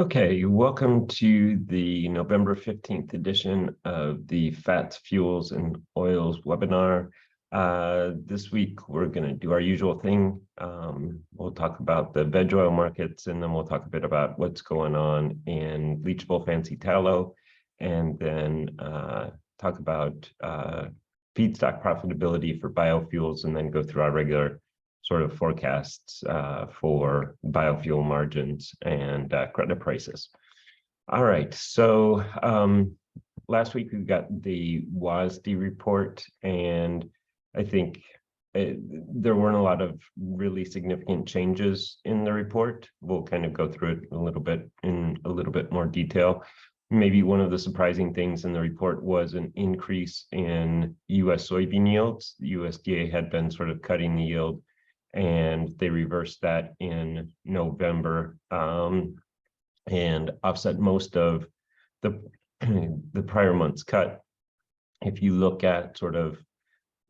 Okay, welcome to the November 15th edition of the Fats, Fuels, and Oils webinar. This week, we're going to do our usual thing. We'll talk about the veg oil markets, and then we'll talk a bit about what's going on in bleachable fancy tallow, and then talk about feedstock profitability for biofuels, and then go through our regular sort of forecasts for biofuel margins and credit prices. All right, so last week we got the WASDE report, and I think there weren't a lot of really significant changes in the report. We'll kind of go through it a little bit in a little bit more detail. Maybe one of the surprising things in the report was an increase in U.S. soybean yields. The USDA had been sort of cutting the yield, and they reversed that in November and offset most of the the prior month's cut. If you look at sort of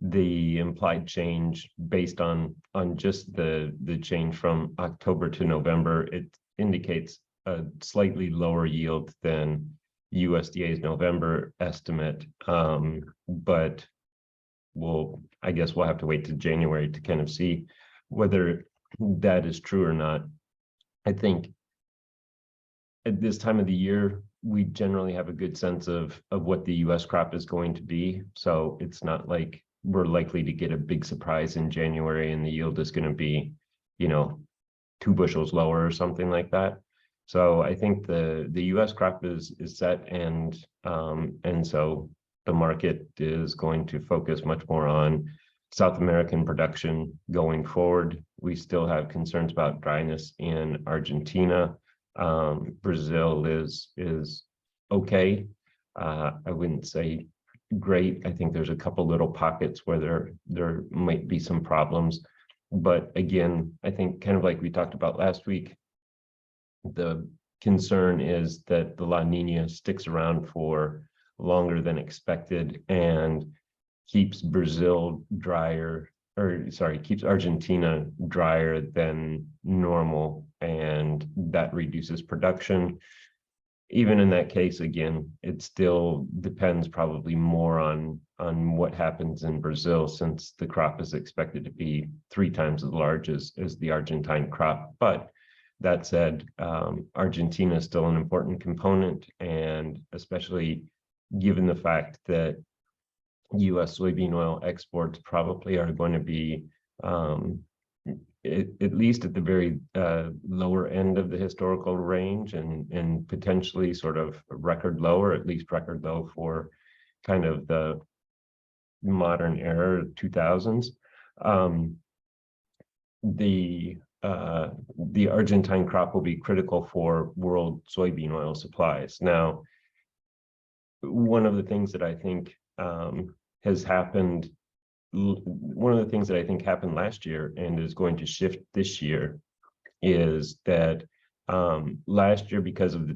the implied change based on just the change from October to November, it indicates a slightly lower yield than USDA's November estimate, but I guess we'll have to wait to January to kind of see whether that is true or not. I think at this time of the year, we generally have a good sense of what the US crop is going to be. So it's not like we're likely to get a big surprise in January and the yield is going to be, 2 bushels lower or something like that. So I think the US crop is set, and so the market is going to focus much more on South American production going forward. We still have concerns about dryness in Argentina. Brazil is okay. I wouldn't say great. I think there's a couple little pockets where there might be some problems. But again, I think kind of like we talked about last week, the concern is that the La Nina sticks around for longer than expected and keeps keeps Argentina drier than normal, and that reduces production. Even in that case, again, it still depends probably more on what happens in Brazil, since the crop is expected to be 3 times as large as the Argentine crop. But that said, Argentina is still an important component, and especially given the fact that U.S. soybean oil exports probably are going to be at least at the very lower end of the historical range, and potentially sort of record low, or at least record low for kind of the modern era, 2000s. The Argentine crop will be critical for world soybean oil supplies. Now, one of the things that I think happened last year and is going to shift this year is that last year, because of the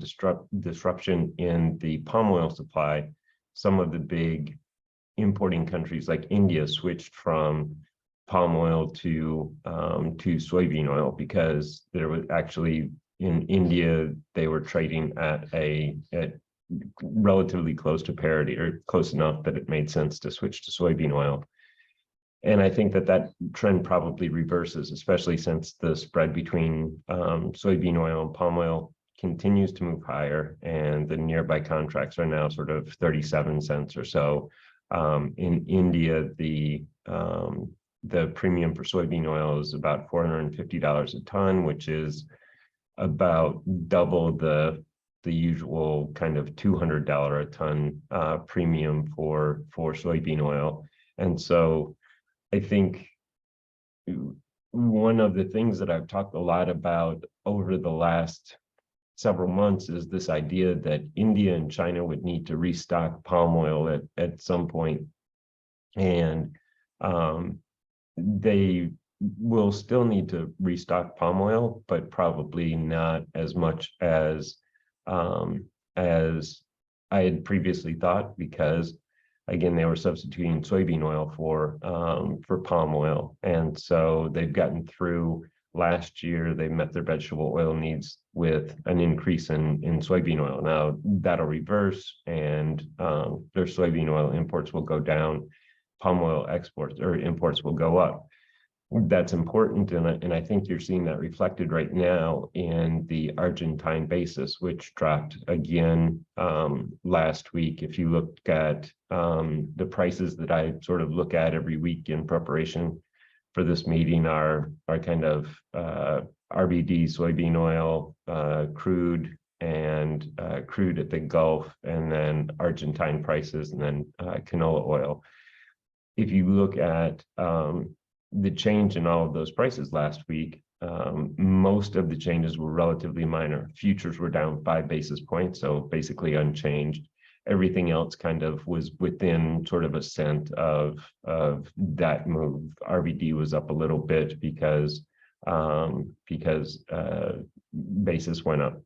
disruption in the palm oil supply, some of the big importing countries like India switched from palm oil to soybean oil, because there was actually, in India, they were trading at relatively close to parity, or close enough that it made sense to switch to soybean oil. And I think that trend probably reverses, especially since the spread between soybean oil and palm oil continues to move higher, and the nearby contracts are now sort of 37 cents or so. In India, the premium for soybean oil is about $450 a ton, which is about double the usual kind of $200 a ton premium for soybean oil. And so I think one of the things that I've talked a lot about over the last several months is this idea that India and China would need to restock palm oil at some point. And they will still need to restock palm oil, but probably not as much as I had previously thought, because again, they were substituting soybean oil for palm oil, and so they've gotten through last year they met their vegetable oil needs with an increase in soybean oil. Now that'll reverse, and their soybean oil imports will go down, palm oil exports or imports will go up. That's important, and I think you're seeing that reflected right now in the Argentine basis, which dropped again last week. If you look at the prices that I sort of look at every week in preparation for this meeting are kind of RBD soybean oil, crude, and crude at the Gulf, and then Argentine prices, and then canola oil. If you look at the change in all of those prices last week, most of the changes were relatively minor. Futures were down 5 basis points, so basically unchanged. Everything else kind of was within sort of a cent of that move. RBD was up a little bit because basis went up,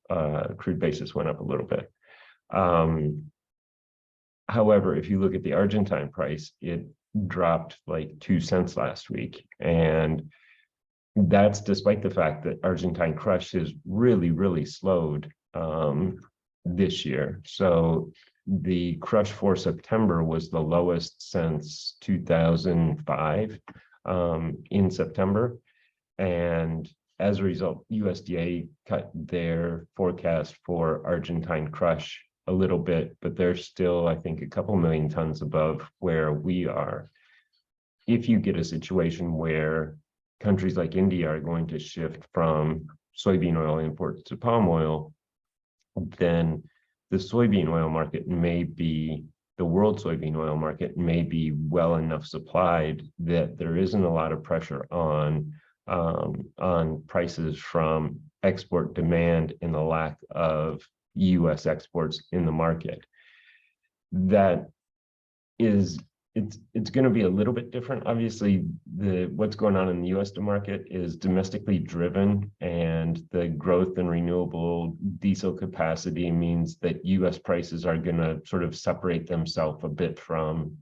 crude basis went up a little bit. However, if you look at the Argentine price, it dropped like 2 cents last week, and that's despite the fact that Argentine crush has really slowed this year. So the crush for September was the lowest since 2005 in September, and as a result, USDA cut their forecast for Argentine crush a little bit, but they're still, I think, a couple million tons above where we are. If you get a situation where countries like India are going to shift from soybean oil imports to palm oil, then the soybean oil market may be, the world soybean oil market may be well enough supplied that there isn't a lot of pressure on prices from export demand and the lack of U.S. exports in the market. That is, it's going to be a little bit different. Obviously, what's going on in the U.S. market is domestically driven, and the growth in renewable diesel capacity means that U.S. prices are going to sort of separate themselves a bit from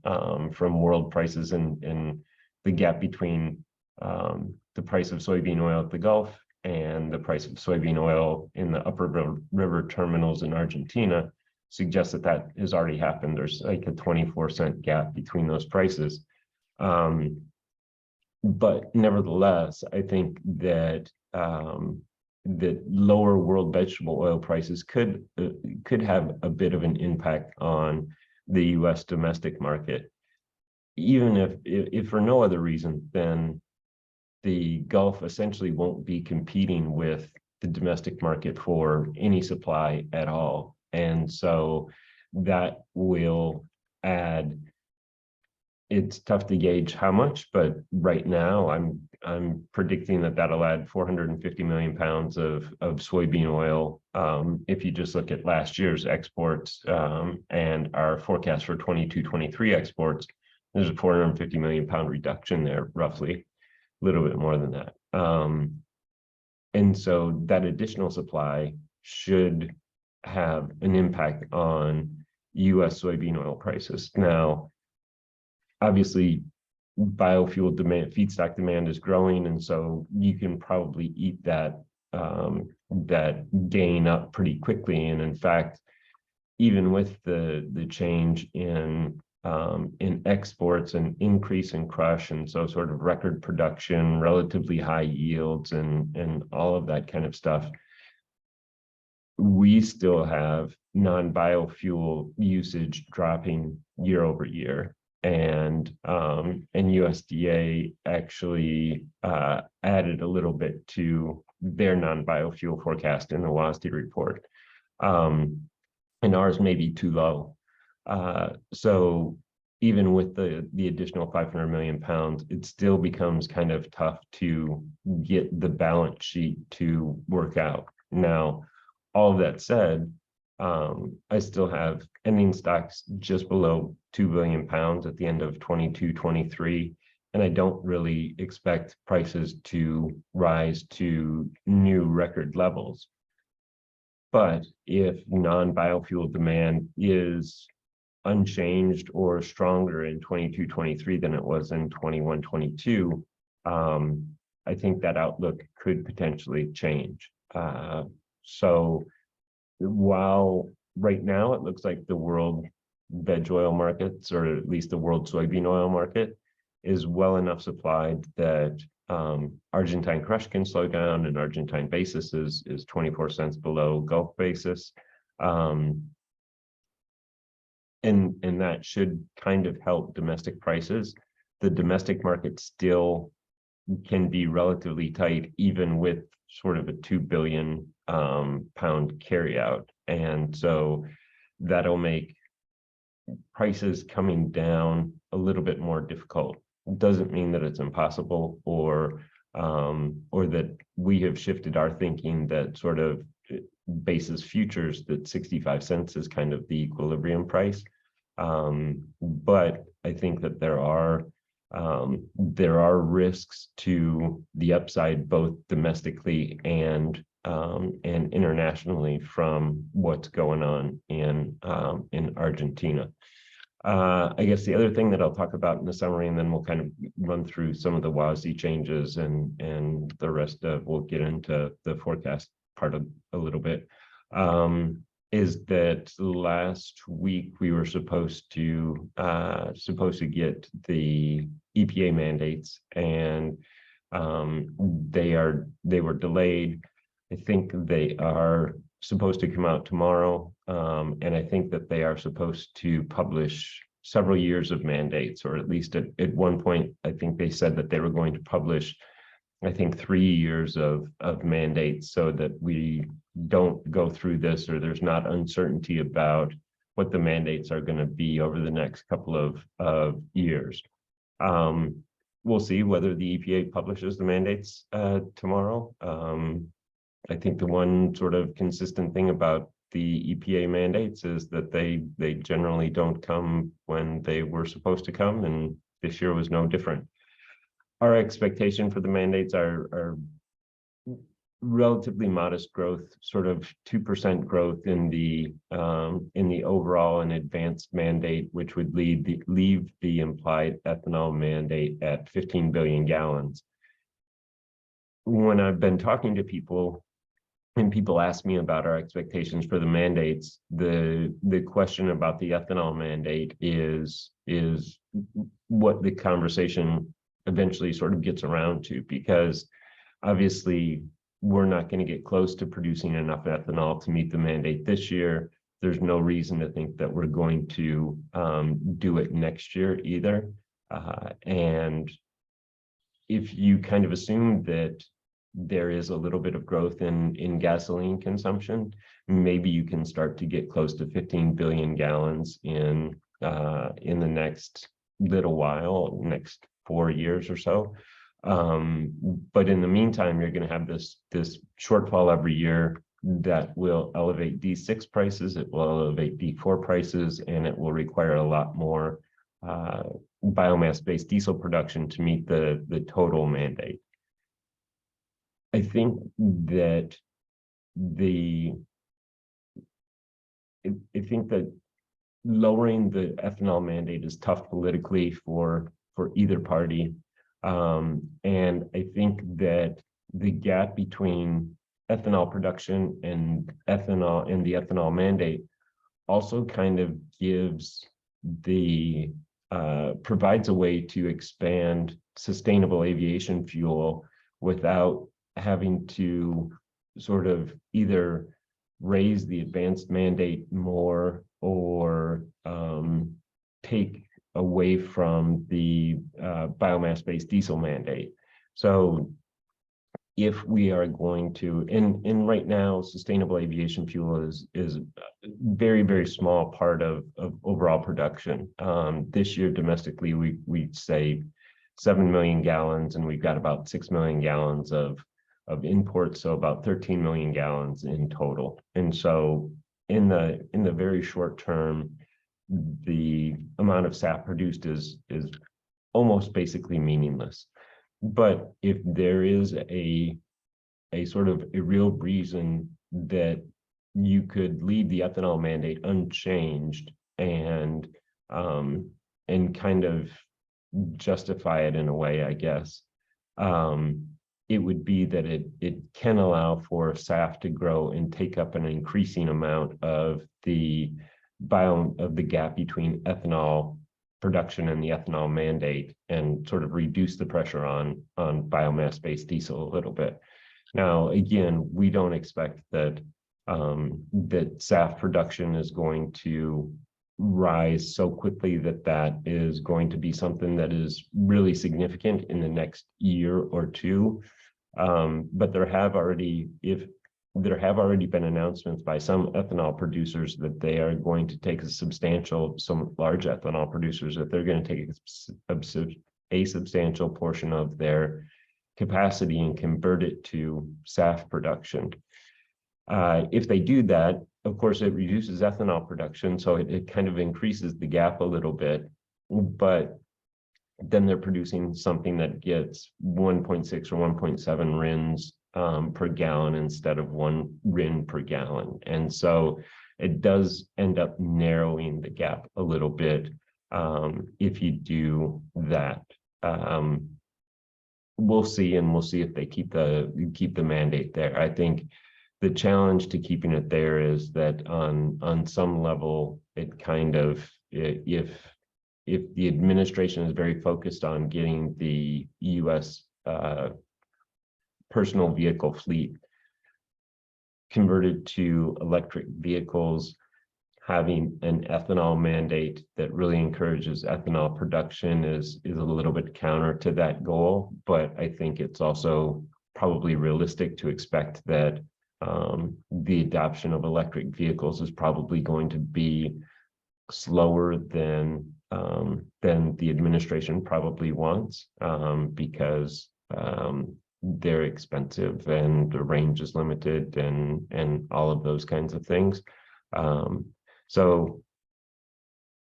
world prices, and the gap between the price of soybean oil at the Gulf and the price of soybean oil in the upper river terminals in Argentina suggests that that has already happened. There's like a 24-cent gap between those prices. But nevertheless, I think that that lower world vegetable oil prices could have a bit of an impact on the U.S. domestic market, even if for no other reason than the Gulf essentially won't be competing with the domestic market for any supply at all. And so that will add, it's tough to gauge how much, but right now I'm predicting that that'll add 450 million pounds of soybean oil. If you just look at last year's exports and our forecast for 22-23 exports, there's a 450 million pound reduction there, roughly. A little bit more than that. And so that additional supply should have an impact on U.S. soybean oil prices. Now, obviously, biofuel demand, feedstock demand is growing, and so you can probably eat that that gain up pretty quickly. And in fact, even with the change in exports and increase in crush, and so sort of record production, relatively high yields, and all of that kind of stuff, we still have non-biofuel usage dropping year over year, and USDA actually added a little bit to their non-biofuel forecast in the WASDE report, and ours may be too low. So even with the additional 500 million pounds, it still becomes kind of tough to get the balance sheet to work out. Now, all of that said, I still have ending stocks just below 2 billion pounds at the end of 22-23, and I don't really expect prices to rise to new record levels. But if non-biofuel demand is unchanged or stronger in 22-23 than it was in 21-22, I think that outlook could potentially change. So while right now it looks like the world veg oil markets, or at least the world soybean oil market, is well enough supplied that Argentine crush can slow down, and Argentine basis is 24 cents below Gulf basis. And that should kind of help domestic prices. The domestic market still can be relatively tight, even with sort of a 2 billion pound carryout. And so that'll make prices coming down a little bit more difficult. It doesn't mean that it's impossible, or that we have shifted our thinking that sort of basis futures that 65 cents is kind of the equilibrium price. But I think that there are risks to the upside, both domestically and internationally, from what's going on in Argentina. I guess the other thing that I'll talk about in the summary, and then we'll kind of run through some of the WASDE changes, and the rest of, we'll get into the forecast part of a little bit, is that last week we were supposed to get the EPA mandates, and they were delayed. I think they are supposed to come out tomorrow, and I think that they are supposed to publish several years of mandates, or at least at one point, I think they said that they were going to publish, I think, 3 years of mandates, so that we don't go through this, or there's not uncertainty about what the mandates are going to be over the next couple of years. We'll see whether the EPA publishes the mandates tomorrow. I think the one sort of consistent thing about the EPA mandates is that they generally don't come when they were supposed to come, and this year was no different. Our expectation for the mandates are relatively modest growth, sort of 2% growth in the overall and advanced mandate, which would leave the implied ethanol mandate at 15 billion gallons. When I've been talking to people, and people ask me about our expectations for the mandates, the question about the ethanol mandate is what the conversation eventually sort of gets around to, because obviously we're not going to get close to producing enough ethanol to meet the mandate this year. There's no reason to think that we're going to do it next year either. And if you kind of assume that there is a little bit of growth in gasoline consumption, maybe you can start to get close to 15 billion gallons in the next little while, next 4 years or so. But in the meantime, you're going to have this shortfall every year that will elevate D6 prices, it will elevate D4 prices, and it will require a lot more biomass-based diesel production to meet the total mandate. I think that lowering the ethanol mandate is tough politically for either party. And I think that the gap between ethanol production and the ethanol mandate also kind of provides a way to expand sustainable aviation fuel without having to sort of either raise the advanced mandate more, or take away from the biomass-based diesel mandate. So if we are going to, and right now, sustainable aviation fuel is a very, very small part of overall production. This year domestically, we say 7 million gallons, and we've got about 6 million gallons of imports, so about 13 million gallons in total. And so in the very short term, the amount of SAF produced is almost basically meaningless. But if there is a sort of a real reason that you could leave the ethanol mandate unchanged and kind of justify it in a way, I guess, it would be that it can allow for SAF to grow and take up an increasing amount of the gap between ethanol production and the ethanol mandate, and sort of reduce the pressure on biomass-based diesel a little bit. Now, again, we don't expect that that SAF production is going to rise so quickly that is going to be something that is really significant in the next year or two. But there have already been announcements by some ethanol producers that they are going to take some large ethanol producers, that they're going to take a substantial portion of their capacity and convert it to SAF production. If they do that, of course, it reduces ethanol production, so it kind of increases the gap a little bit, but then they're producing something that gets 1.6 or 1.7 RINs per gallon instead of 1 RIN per gallon. And so it does end up narrowing the gap a little bit if you do that. We'll see if they keep the mandate there. I think the challenge to keeping it there is that on some level, it kind of, if the administration is very focused on getting the U.S. Personal vehicle fleet converted to electric vehicles, having an ethanol mandate that really encourages ethanol production is a little bit counter to that goal. But I think it's also probably realistic to expect that the adoption of electric vehicles is probably going to be slower than the administration probably wants, because they're expensive and the range is limited and all of those kinds of things. So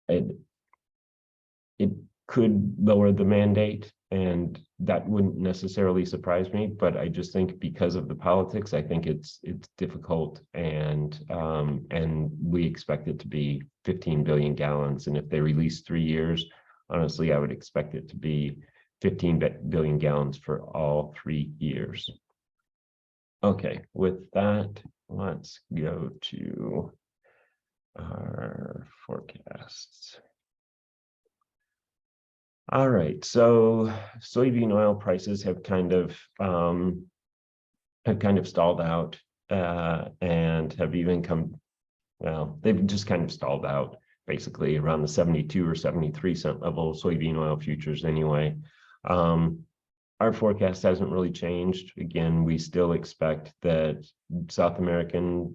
it could lower the mandate, and that wouldn't necessarily surprise me, but I just think because of the politics, I think it's difficult, and we expect it to be 15 billion gallons. And if they release 3 years, honestly, I would expect it to be 15 billion gallons for all 3 years. Okay, with that, let's go to our forecasts. All right, so soybean oil prices have kind of stalled out and have even they've just kind of stalled out basically around the 72 or 73 cent level, soybean oil futures anyway. Our forecast hasn't really changed. Again, we still expect that South American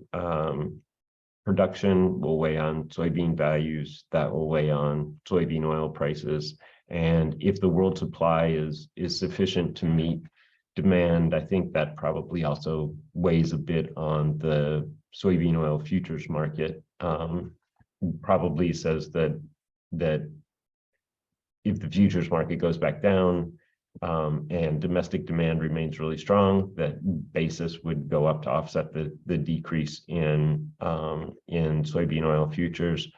production will weigh on soybean values, that will weigh on soybean oil prices. And if the world supply is sufficient to meet demand, I think that probably also weighs a bit on the soybean oil futures market. Probably says that if the futures market goes back down and domestic demand remains really strong, that basis would go up to offset the decrease in soybean oil futures.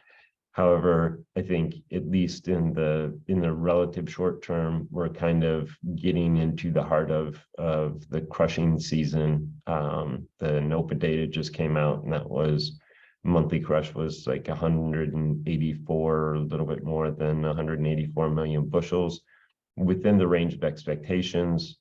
However, I think at least in the relative short term, we're kind of getting into the heart of the crushing season. The NOPA data just came out, and that was monthly crush was like 184, a little bit more than 184 million bushels, within the range of expectations,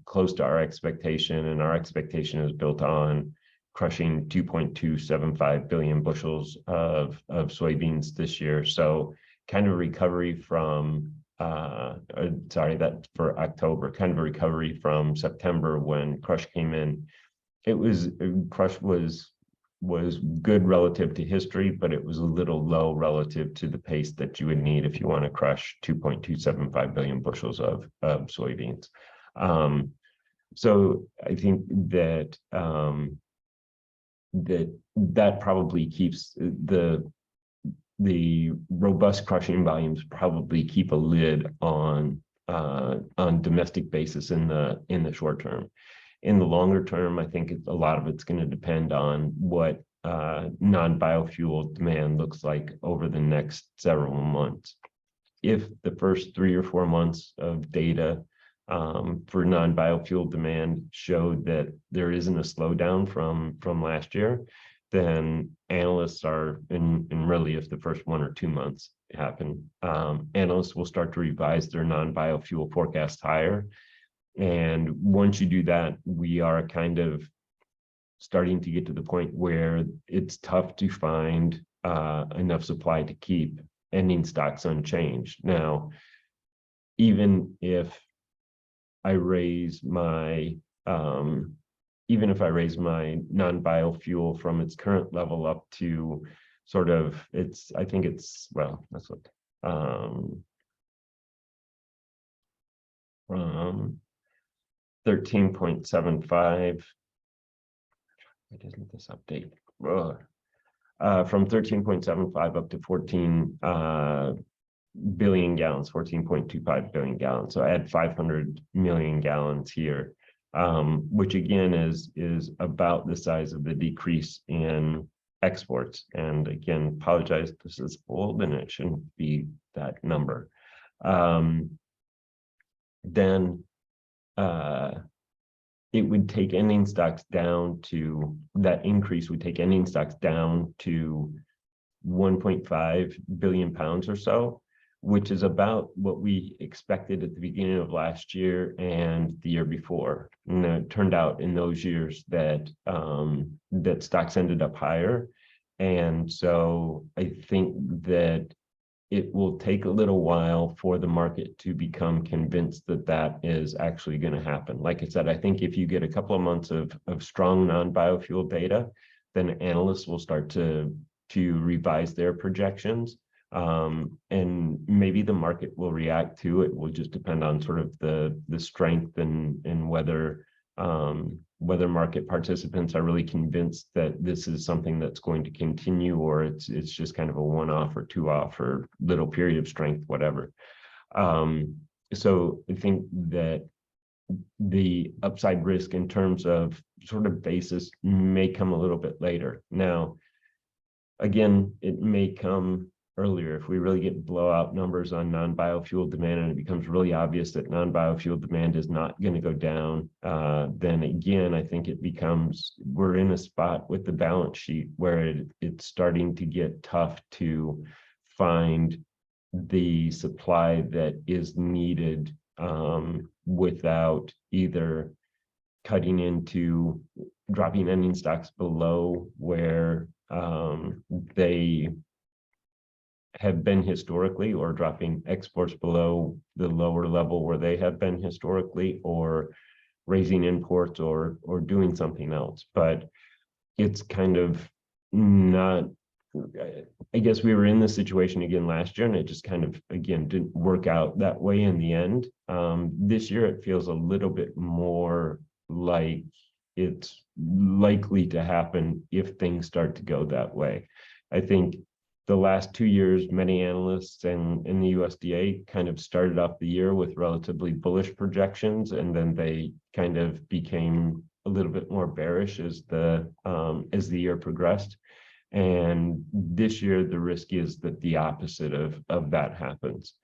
close to our expectation, and our expectation is built on crushing 2.275 billion bushels of soybeans this year. So kind of recovery from, that's for October, kind of a recovery from September when crush came in. Crush was good relative to history, but it was a little low relative to the pace that you would need if you want to crush 2.275 billion bushels of soybeans. So I think that that probably keeps the robust crushing volumes probably keep a lid on domestic basis in the short term. In the longer term, I think a lot of it's going to depend on what non-biofuel demand looks like over the next several months. If the first 3 or 4 months of data for non-biofuel demand showed that there isn't a slowdown from last year, then analysts are, and really if the first 1 or 2 months happen, analysts will start to revise their non-biofuel forecast higher. And once you do that, we are kind of starting to get to the point where it's tough to find enough supply to keep ending stocks unchanged. Now, even if I raise my non-biofuel from its current level up to sort of I think it's, well, that's what from 13.75. Why doesn't this update? From 13.75 up to 14 billion gallons, 14.25 billion gallons. So I had 500 million gallons here, which again is about the size of the decrease in exports. And again, apologize, this is old and it shouldn't be that number. Then it would take ending stocks down to, that increase would take ending stocks down to 1.5 billion pounds or so, which is about what we expected at the beginning of last year and the year before. And it turned out in those years that that stocks ended up higher. And so I think that it will take a little while for the market to become convinced that that is actually going to happen. Like I said, I think if you get a couple of months of strong non-biofuel data, then analysts will start to revise their projections. And maybe the market will react to it. It will just depend on sort of the strength and whether market participants are really convinced that this is something that's going to continue, or it's just kind of a one-off or two-off or little period of strength, whatever. So I think that the upside risk in terms of sort of basis may come a little bit later. Now, again, it may come earlier if we really get blowout numbers on non-biofuel demand and it becomes really obvious that non-biofuel demand is not going to go down. Then again, I think we're in a spot with the balance sheet where it's starting to get tough to find the supply that is needed without either cutting into dropping ending stocks below where they have been historically, or dropping exports below the lower level where they have been historically, or raising imports, or doing something else. But it's kind of not, I guess we were in this situation again last year and it just kind of, again, didn't work out that way in the end. This year it feels a little bit more like it's likely to happen if things start to go that way. I think the last 2 years, many analysts and in the USDA kind of started off the year with relatively bullish projections, and then they kind of became a little bit more bearish as the year progressed. And this year, the risk is that the opposite of that happens.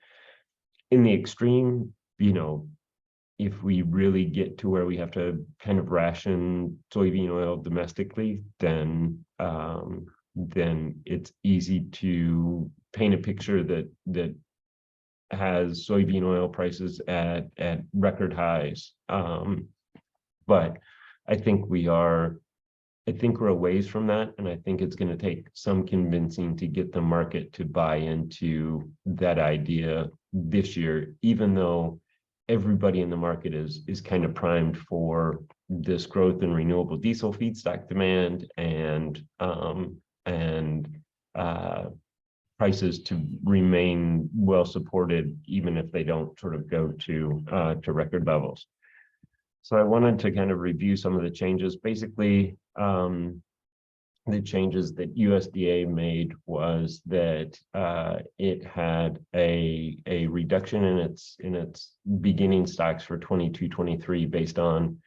In the extreme, if we really get to where we have to kind of ration soybean oil domestically, then it's easy to paint a picture that has soybean oil prices at record highs. But I think we're a ways from that, and I think it's going to take some convincing to get the market to buy into that idea this year, even though everybody in the market is kind of primed for this growth in renewable diesel feedstock demand and prices to remain well supported, even if they don't sort of go to record levels. So I wanted to kind of review some of the changes. Basically, the changes that USDA made was that it had a reduction in its beginning stocks for 22-23 based on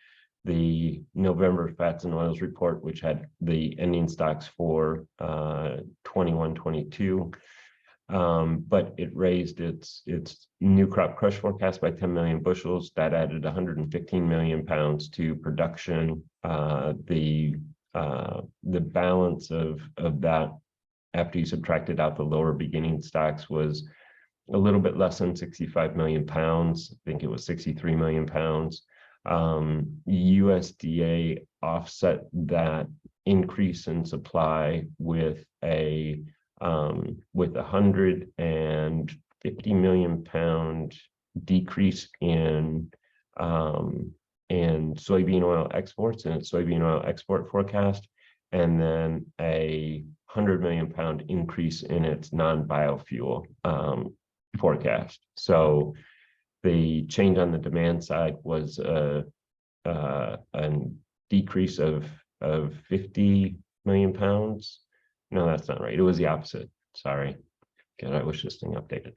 the November fats and oils report, which had the ending stocks for 21-22. but it raised its new crop crush forecast by 10 million bushels. That added 115 million pounds to production. The balance of that, after you subtracted out the lower beginning stocks, was a little bit less than 65 million pounds. I think it was 63 million pounds. USDA offset that increase in supply with a 150 million pound decrease in soybean oil exports and its soybean oil export forecast, and then a 100 million pound increase in its non-biofuel forecast. So the change on the demand side was a decrease of 50 million pounds. No, that's not right. It was the opposite. Sorry. God, I wish this thing updated.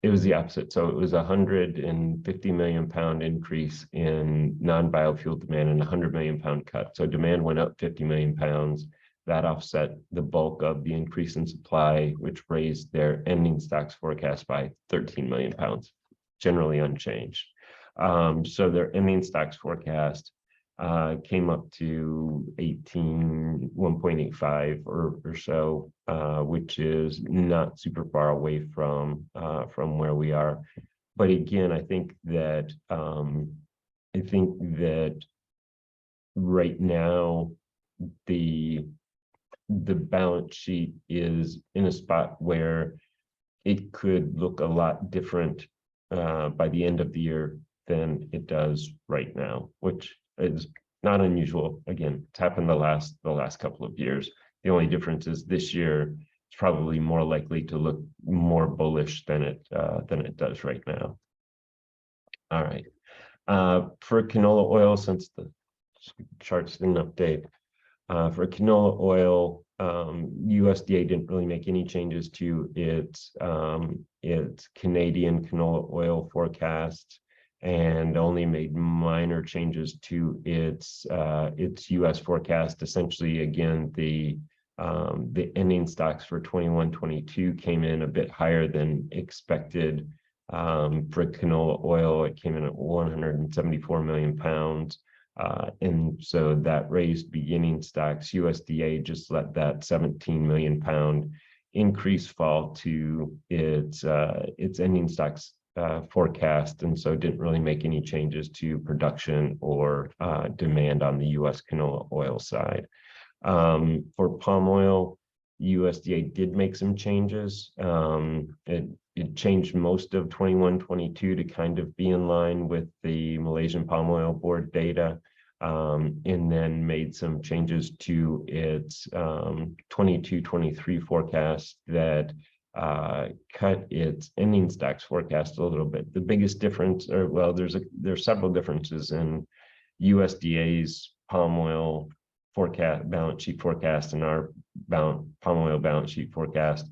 It was the opposite. So it was 150 million pound increase in non-biofuel demand and 100 million pound cut. So demand went up 50 million pounds. That offset the bulk of the increase in supply, which raised their ending stocks forecast by 13 million pounds, generally unchanged. So their ending stocks forecast came up to 1.85 or so, which is not super far away from where we are. But again, I think that right now the balance sheet is in a spot where it could look a lot different by the end of the year than it does right now, which is not unusual. Again, it's happened the last couple of years. The only difference is this year it's probably more likely to look more bullish than it does right now. All right. For canola oil, since the charts didn't update, for canola oil, USDA didn't really make any changes to its Canadian canola oil forecast, and only made minor changes to its US forecast. Essentially, again, the ending stocks for 21-22 came in a bit higher than expected. For canola oil, it came in at 174 million pounds. And so that raised beginning stocks. USDA just let that 17 million pound increase fall to its ending stocks forecast, and so didn't really make any changes to production or demand on the US canola oil side. For palm oil, USDA did make some changes. It changed most of 21-22 to kind of be in line with the Malaysian Palm Oil Board data, and then made some changes to its 22-23 forecast that cut its ending stocks forecast a little bit. The biggest difference, or well, there's several differences in USDA's palm oil forecast, balance sheet forecast, and our palm oil balance sheet forecast.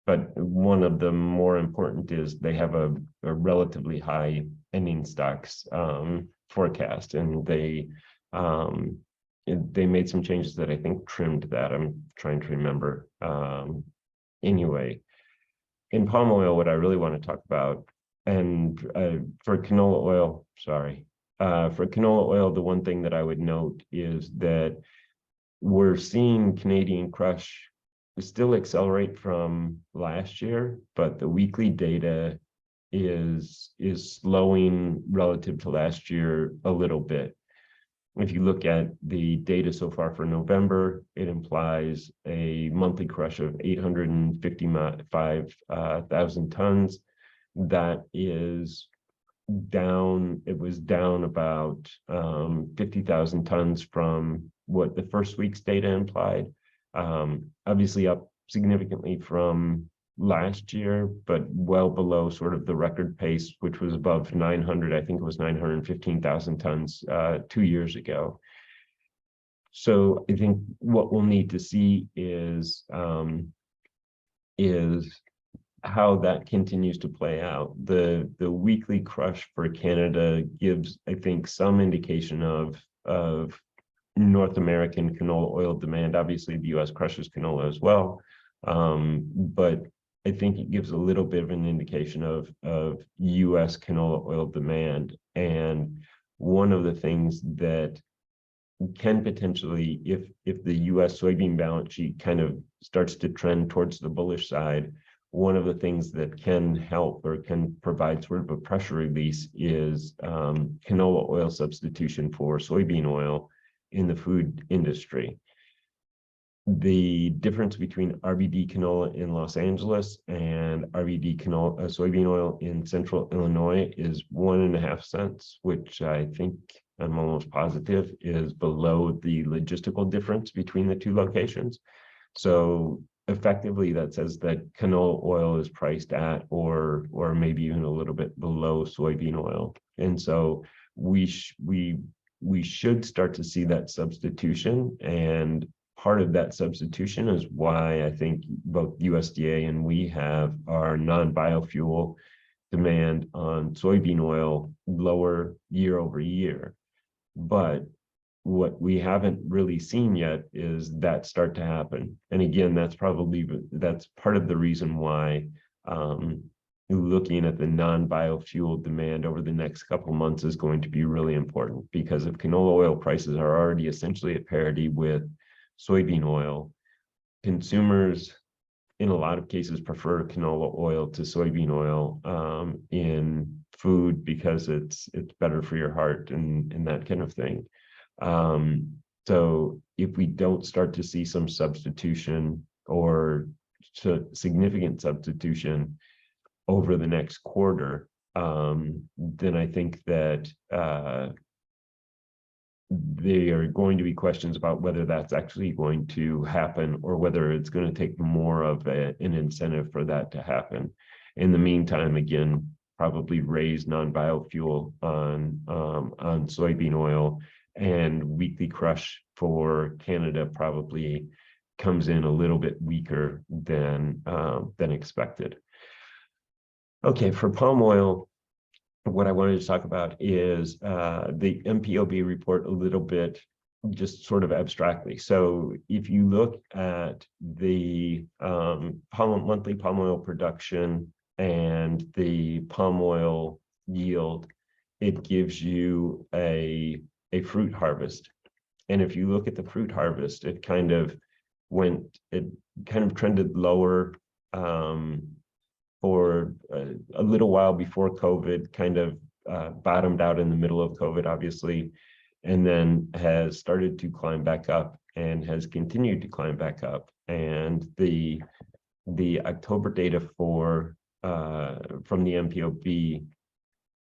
But one of the more important is they have a relatively high ending stocks forecast, and they made some changes that I think trimmed that. I'm trying to remember. Anyway, in palm oil, what I really want to talk about, and for canola oil, for canola oil, the one thing that I would note is that we're seeing Canadian crush still accelerate from last year, but the weekly data is slowing relative to last year a little bit. If you look at the data so far for November, it implies a monthly crush of 855,000 tons. That is down. It was down about 50,000 tons from what the first week's data implied. Obviously up significantly from last year, but well below sort of the record pace, which was above 900. I think it was 915,000 tons 2 years ago. So I think what we'll need to see is how that continues to play out. The weekly crush for Canada gives, I think, some indication of North American canola oil demand. Obviously, the US crushes canola as well. But I think it gives a little bit of an indication of U.S. canola oil demand. And one of the things that can potentially, if the U.S. soybean balance sheet kind of starts to trend towards the bullish side, one of the things that can help or can provide sort of a pressure release is canola oil substitution for soybean oil in the food industry. The difference between RBD canola in Los Angeles and RBD canola soybean oil in central Illinois is 1.5 cents, which I think I'm almost positive is below the logistical difference between the two locations. So effectively that says that canola oil is priced at or maybe even a little bit below soybean oil. And so we should start to see that substitution, and part of that substitution is why I think both USDA and we have our non-biofuel demand on soybean oil lower year over year. But what we haven't really seen yet is that start to happen. And again, that's part of the reason why looking at the non-biofuel demand over the next couple months is going to be really important, because if canola oil prices are already essentially at parity with soybean oil, consumers in a lot of cases prefer canola oil to soybean oil in food because it's better for your heart and that kind of thing. So if we don't start to see some substitution or significant substitution over the next quarter, then I think that there are going to be questions about whether that's actually going to happen or whether it's going to take more of an incentive for that to happen. In the meantime, again, probably raise non-biofuel on soybean oil, and weekly crush for Canada probably comes in a little bit weaker than expected. Okay, for palm oil, what I wanted to talk about is the MPOB report a little bit, just sort of abstractly. So if you look at the monthly palm oil production and the palm oil yield, it gives you a fruit harvest. And if you look at the fruit harvest, it kind of trended lower for a little while before COVID, kind of bottomed out in the middle of COVID, obviously, and then has started to climb back up and has continued to climb back up. And the October data from the MPOB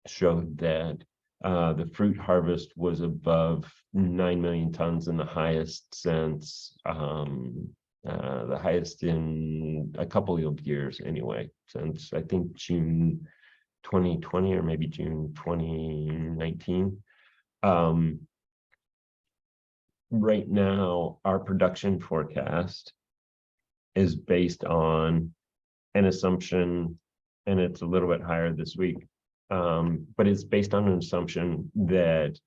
showed that the fruit harvest was above 9 million tons, in the highest since the highest in a couple of years anyway, since I think June 2020 or maybe June 2019. Right now, our production forecast is based on an assumption, and it's a little bit higher this week, but it's based on an assumption that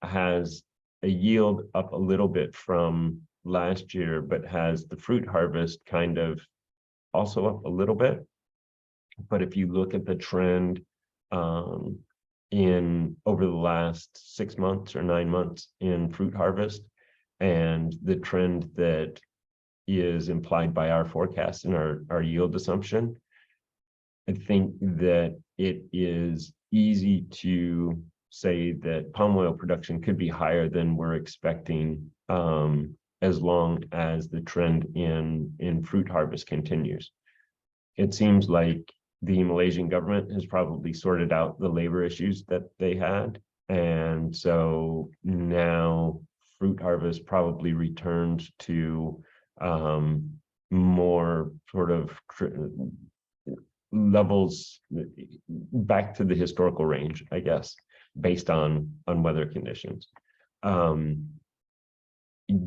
has a yield up a little bit from last year, but has the fruit harvest kind of also up a little bit. But if you look at the trend in over the last 6 months or 9 months in fruit harvest, and the trend that is implied by our forecast and our yield assumption, I think that it is easy to say that palm oil production could be higher than we're expecting, as long as the trend in fruit harvest continues. It seems like the Malaysian government has probably sorted out the labor issues that they had. And so now fruit harvest probably returns to more sort of levels back to the historical range, I guess, based on weather conditions.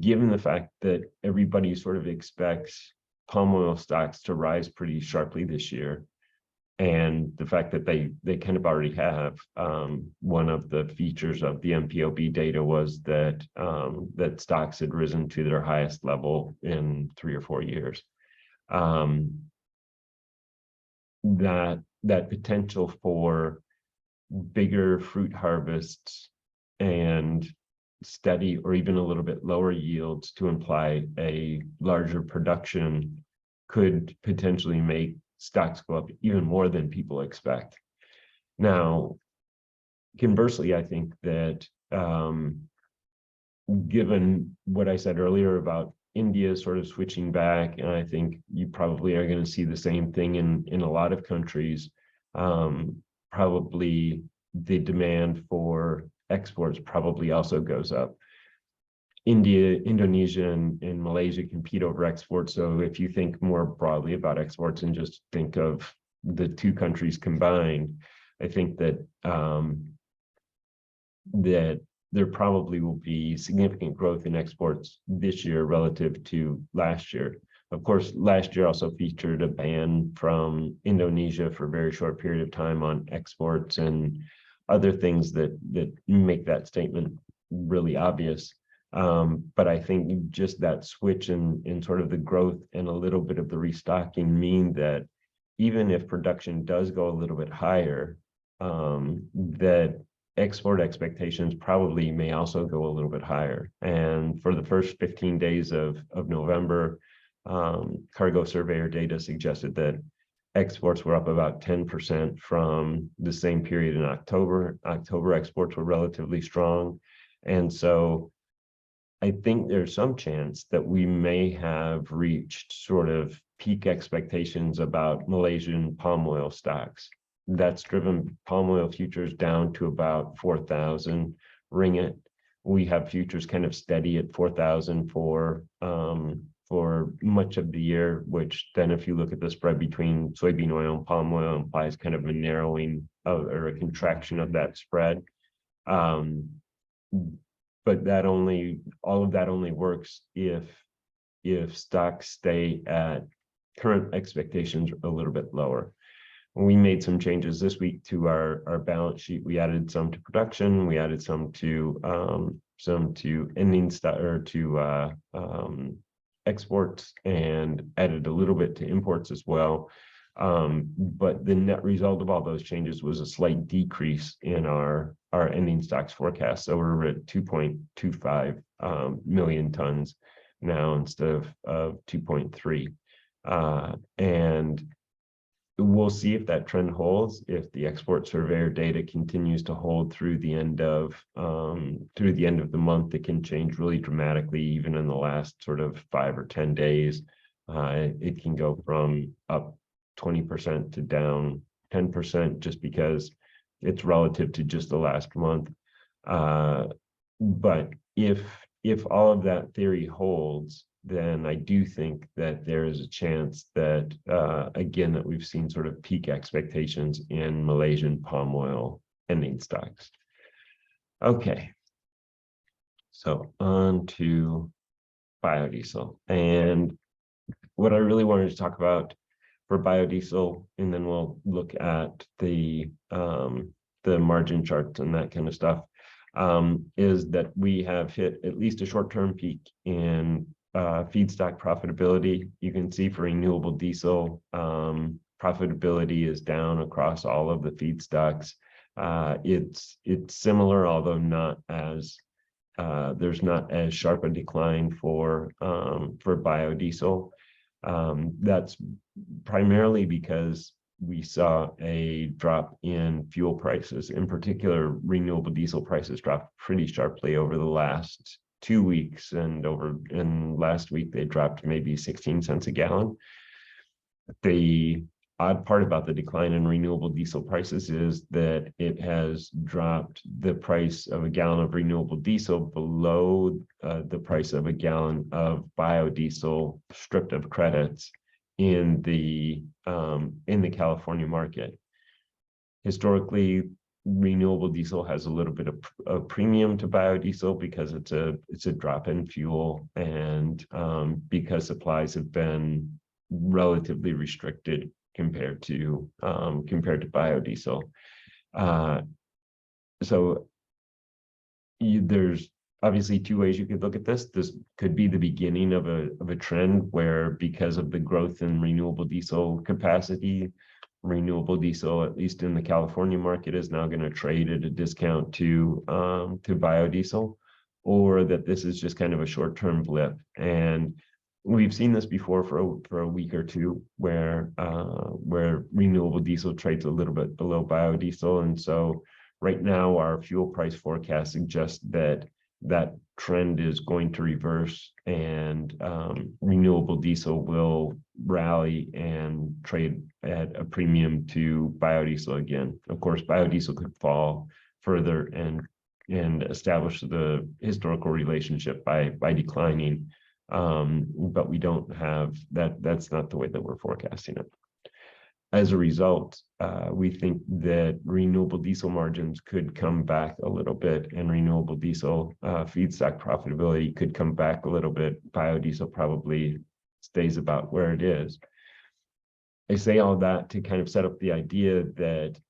Given the fact that everybody sort of expects palm oil stocks to rise pretty sharply this year, and the fact that they kind of already have, one of the features of the MPOB data was that that stocks had risen to their highest level in 3 or 4 years. That potential for bigger fruit harvests and steady or even a little bit lower yields to imply a larger production could potentially make stocks go up even more than people expect. Now, conversely, I think that given what I said earlier about India sort of switching back, and I think you probably are going to see the same thing in a lot of countries, probably the demand for exports probably also goes up. India, Indonesia, and Malaysia compete over exports. So if you think more broadly about exports and just think of the two countries combined, I think that that there probably will be significant growth in exports this year relative to last year. Of course, last year also featured a ban from Indonesia for a very short period of time on exports and other things that make that statement really obvious. But I think just that switch in sort of the growth and a little bit of the restocking mean that even if production does go a little bit higher, that export expectations probably may also go a little bit higher. And for the first 15 days of November, cargo surveyor data suggested that exports were up about 10% from the same period in October. October exports were relatively strong. And so I think there's some chance that we may have reached sort of peak expectations about Malaysian palm oil stocks. That's driven palm oil futures down to about 4,000 ringgit. We have futures kind of steady at 4,000 for much of the year, which then if you look at the spread between soybean oil and palm oil implies kind of a narrowing or a contraction of that spread. But that all of that only works if stocks stay at current expectations a little bit lower. We made some changes this week to our balance sheet. We added some to production. We added some to ending stock or to exports, and added a little bit to imports as well. But the net result of all those changes was a slight decrease in our ending stocks forecast. So we're at 2.25 million tons now instead of 2.3. And we'll see if that trend holds, if the export surveyor data continues to hold through the end of the month. It can change really dramatically, even in the last sort of 5 or 10 days. It can go from up 20% to down 10% just because it's relative to just the last month. But if all of that theory holds, then I do think that there is a chance that, again, that we've seen sort of peak expectations in Malaysian palm oil ending stocks. Okay, so on to biodiesel. And what I really wanted to talk about for biodiesel, and then we'll look at the margin charts and that kind of stuff, is that we have hit at least a short-term peak in feedstock profitability. You can see for renewable diesel, profitability is down across all of the feedstocks. It's similar, although not as there's not as sharp a decline for biodiesel. That's primarily because we saw a drop in fuel prices. In particular, renewable diesel prices dropped pretty sharply over the last 2 weeks, and last week they dropped maybe 16 cents a gallon. The odd part about the decline in renewable diesel prices is that it has dropped the price of a gallon of renewable diesel below the price of a gallon of biodiesel stripped of credits in the California market. Historically, renewable diesel has a little bit of a premium to biodiesel because it's a drop-in fuel, and because supplies have been relatively restricted compared to biodiesel. So there's obviously two ways you could look at this. This could be the beginning of a trend where, because of the growth in renewable diesel capacity, renewable diesel, at least in the California market, is now going to trade at a discount to biodiesel, or that this is just kind of a short-term blip. And we've seen this before for a week or two, where renewable diesel trades a little bit below biodiesel. And so right now, our fuel price forecast suggests that that trend is going to reverse, and renewable diesel will rally and trade at a premium to biodiesel again. Of course, biodiesel could fall further and establish the historical relationship by declining, but we don't have that. That's not the way that we're forecasting it. As a result, we think that renewable diesel margins could come back a little bit, and renewable diesel feedstock profitability could come back a little bit. Biodiesel probably stays about where it is. I say all that to kind of set up the idea that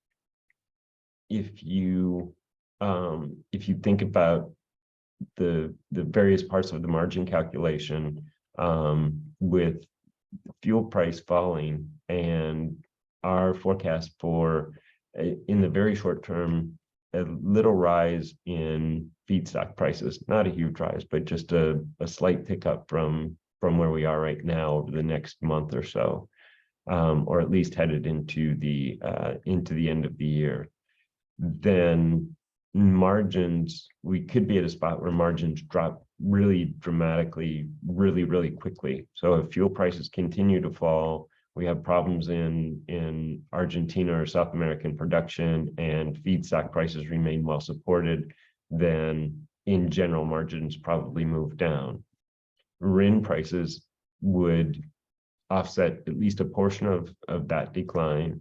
if you think about the various parts of the margin calculation, with fuel price falling and our forecast for, in the very short term, a little rise in feedstock prices, not a huge rise, but just a slight tick up from where we are right now over the next month or so, or at least headed into the end of the year, then margins, we could be at a spot where margins drop really dramatically, really quickly. So if fuel prices continue to fall, we have problems in Argentina or South American production, and feedstock prices remain well supported, then in general, margins probably move down. RIN prices would offset at least a portion of that decline,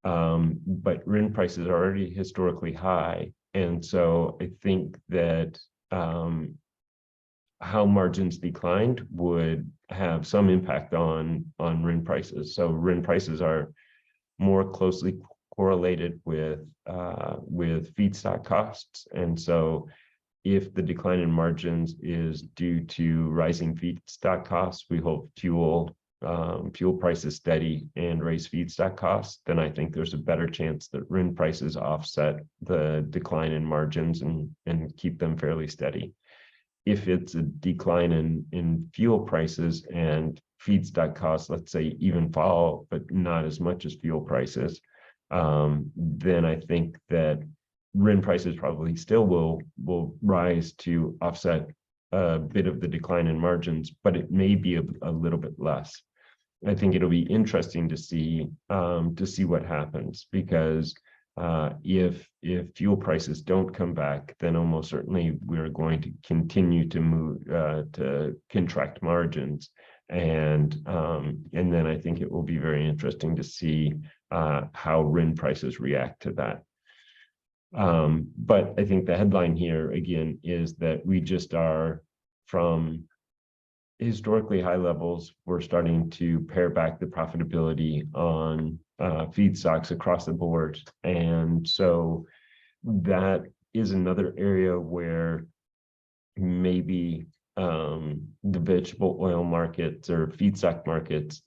but RIN prices are already historically high. And so I think that how margins declined would have some impact on RIN prices. So RIN prices are more closely correlated with feedstock costs. And so if the decline in margins is due to rising feedstock costs, we hold fuel prices steady and raise feedstock costs, then I think there's a better chance that RIN prices offset the decline in margins and keep them fairly steady. If it's a decline in fuel prices and feedstock costs, let's say, even fall, but not as much as fuel prices, then I think that RIN prices probably still will rise to offset a bit of the decline in margins, but it may be a little bit less. I think it'll be interesting to see what happens, because if fuel prices don't come back, then almost certainly we're going to continue to move to contract margins, and then I think it will be very interesting to see how RIN prices react to that. But I think the headline here again is that we just are, from historically high levels, we're starting to pare back the profitability on feedstocks across the board. And so that is another area where maybe the vegetable oil markets or feedstock markets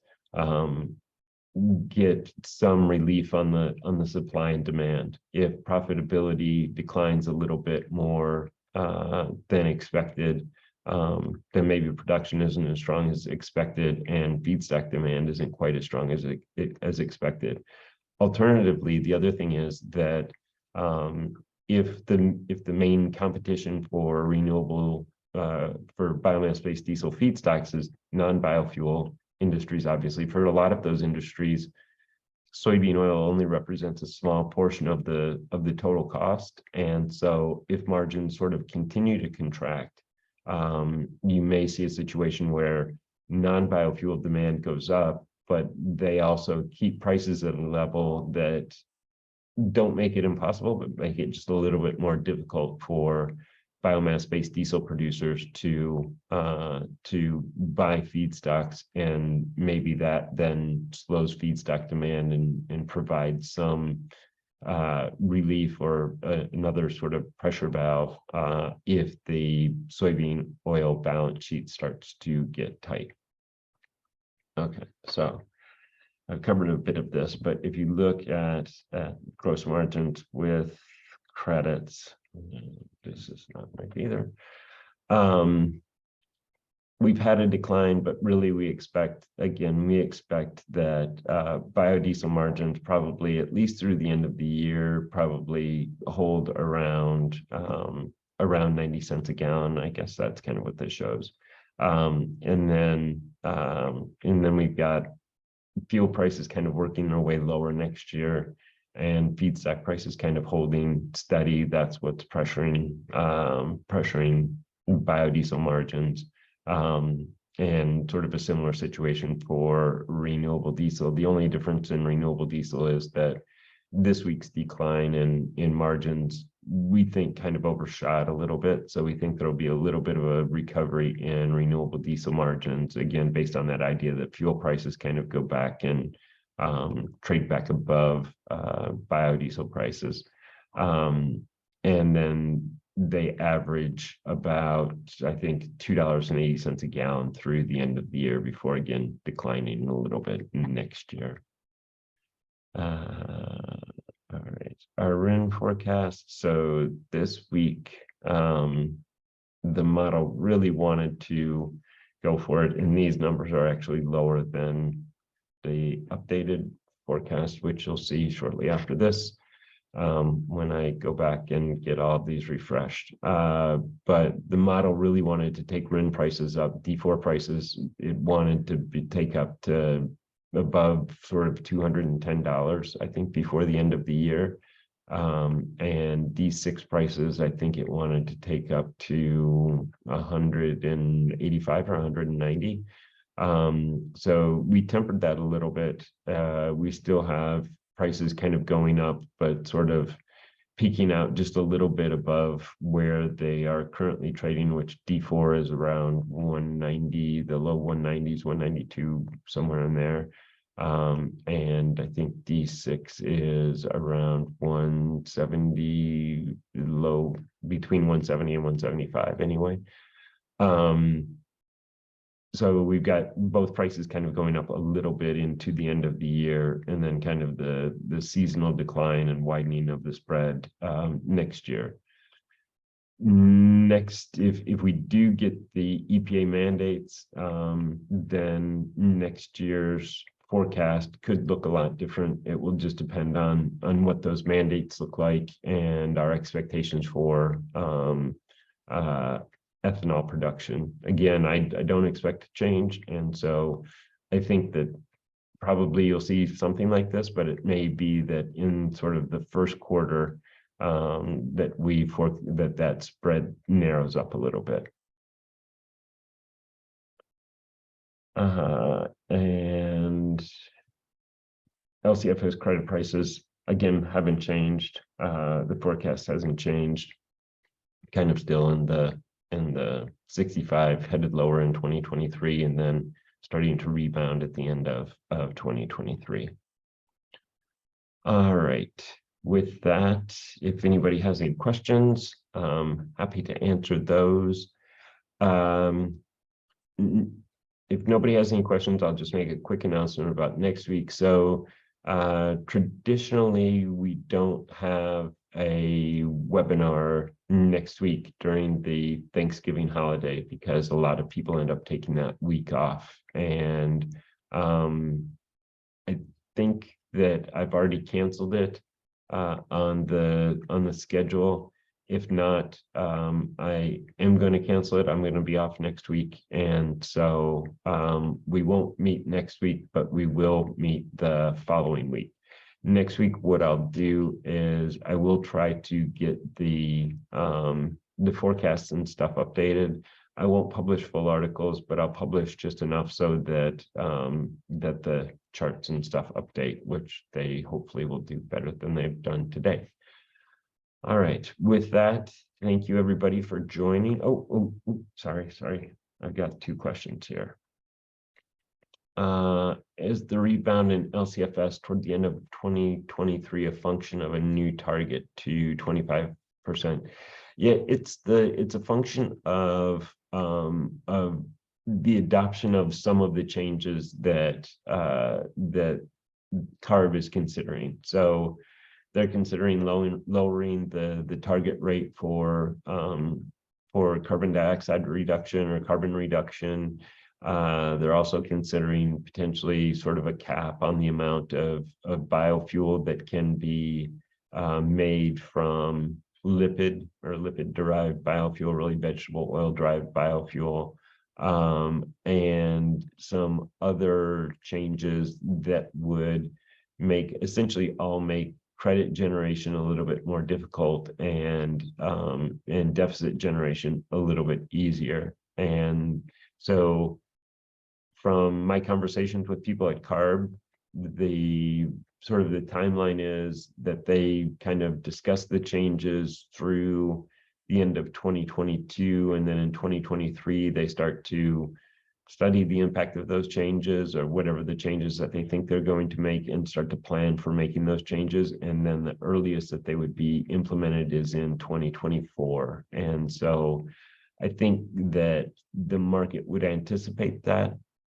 get some relief on the supply and demand. If profitability declines a little bit more than expected, then maybe production isn't as strong as expected, and feedstock demand isn't quite as strong as expected. Alternatively, the other thing is that if the main competition for renewable for biomass-based diesel feedstocks is non-biofuel industries, obviously for a lot of those industries, soybean oil only represents a small portion of the total cost. And so if margins sort of continue to contract, you may see a situation where non-biofuel demand goes up, but they also keep prices at a level that don't make it impossible, but make it just a little bit more difficult for biomass-based diesel producers to buy feedstocks, and maybe that then slows feedstock demand and provides some relief or another sort of pressure valve if the soybean oil balance sheet starts to get tight. Okay, so I've covered a bit of this, but if you look at gross margins with credits, this is not right either. We've had a decline, but really we expect that biodiesel margins probably, at least through the end of the year, probably hold around 90 cents a gallon. I guess that's kind of what this shows. And then we've got fuel prices kind of working their way lower next year, and feedstock prices kind of holding steady. That's what's pressuring biodiesel margins. And sort of a similar situation for renewable diesel. The only difference in renewable diesel is that this week's decline in margins, we think, kind of overshot a little bit. So we think there'll be a little bit of a recovery in renewable diesel margins, again, based on that idea that fuel prices kind of go back and trade back above biodiesel prices. And then they average about, I think, $2.80 a gallon through the end of the year before again declining a little bit next year. All right, our RIN forecast. So this week, the model really wanted to go for it, and these numbers are actually lower than the updated forecast, which you'll see shortly after this. When I go back and get all of these refreshed. But the model really wanted to take RIN prices up, D4 prices, it wanted to take up to above sort of $210, I think, before the end of the year. And D6 prices, I think it wanted to take up to 185 or 190. So we tempered that a little bit. We still have prices kind of going up, but sort of peaking out just a little bit above where they are currently trading, which D4 is around 190, the low 190s, 192, somewhere in there. And I think D6 is around 170, low between 170 and 175 anyway. So we've got both prices kind of going up a little bit into the end of the year, and then kind of the seasonal decline and widening of the spread next year. Next, if we do get the EPA mandates, then next year's forecast could look a lot different. It will just depend on what those mandates look like and our expectations for ethanol production. Again, I don't expect to change, and so I think that probably you'll see something like this, but it may be that in sort of the first quarter that spread narrows up a little bit. And LCFS credit prices, again, haven't changed. The forecast hasn't changed, kind of still in the 65, headed lower in 2023, and then starting to rebound at the end of 2023. All right, with that, if anybody has any questions, happy to answer those. If nobody has any questions, I'll just make a quick announcement about next week. So traditionally, we don't have a webinar next week during the Thanksgiving holiday because a lot of people end up taking that week off. And I think that I've already canceled it on the schedule. If not, I am going to cancel it. I'm going to be off next week, and so we won't meet next week, but we will meet the following week. Next week, what I'll do is I will try to get the forecasts and stuff updated. I won't publish full articles, but I'll publish just enough so that that the charts and stuff update, which they hopefully will do better than they've done today. All right, with that, thank you everybody for joining. Oh, sorry. I've got 2 questions here. Is the rebound in LCFS toward the end of 2023 a function of a new target to 25%? Yeah, it's a function of the adoption of some of the changes that that CARB is considering. So they're considering lowering the target rate for carbon dioxide reduction or carbon reduction. They're also considering potentially sort of a cap on the amount of biofuel that can be made from lipid derived biofuel, really vegetable oil derived biofuel, and some other changes that would essentially make credit generation a little bit more difficult and deficit generation a little bit easier. And so from my conversations with people at CARB, the timeline is that they kind of discuss the changes through the end of 2022, and then in 2023 they start to study the impact of those changes or whatever the changes that they think they're going to make, and start to plan for making those changes. And then the earliest that they would be implemented is in 2024. And so I think that the market would anticipate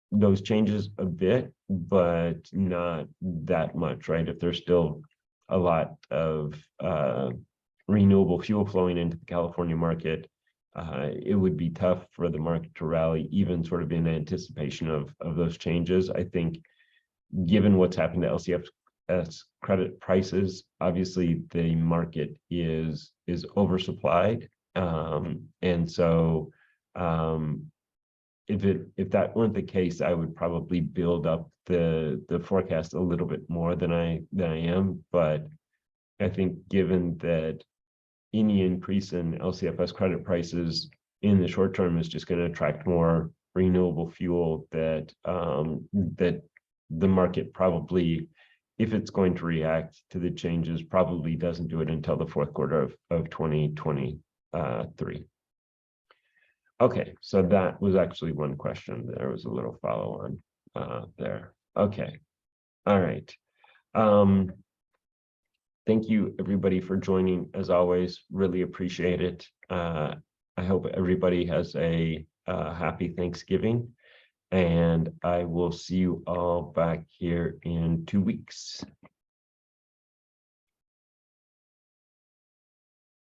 those changes a bit, but not that much, right? If there's still a lot of renewable fuel flowing into the California market, it would be tough for the market to rally, even sort of in anticipation of those changes. I think given what's happened to LCFS credit prices, obviously the market is oversupplied. And so if that weren't the case, I would probably build up the forecast a little bit more than I am. But I think given that any increase in LCFS credit prices in the short term is just going to attract more renewable fuel, that the market probably, if it's going to react to the changes, probably doesn't do it until the fourth quarter of 2023. Okay, so that was actually one question. There was a little follow on there. Okay, all right. Thank you everybody for joining. As always, really appreciate it. I hope everybody has a happy Thanksgiving, and I will see you all back here in 2 weeks.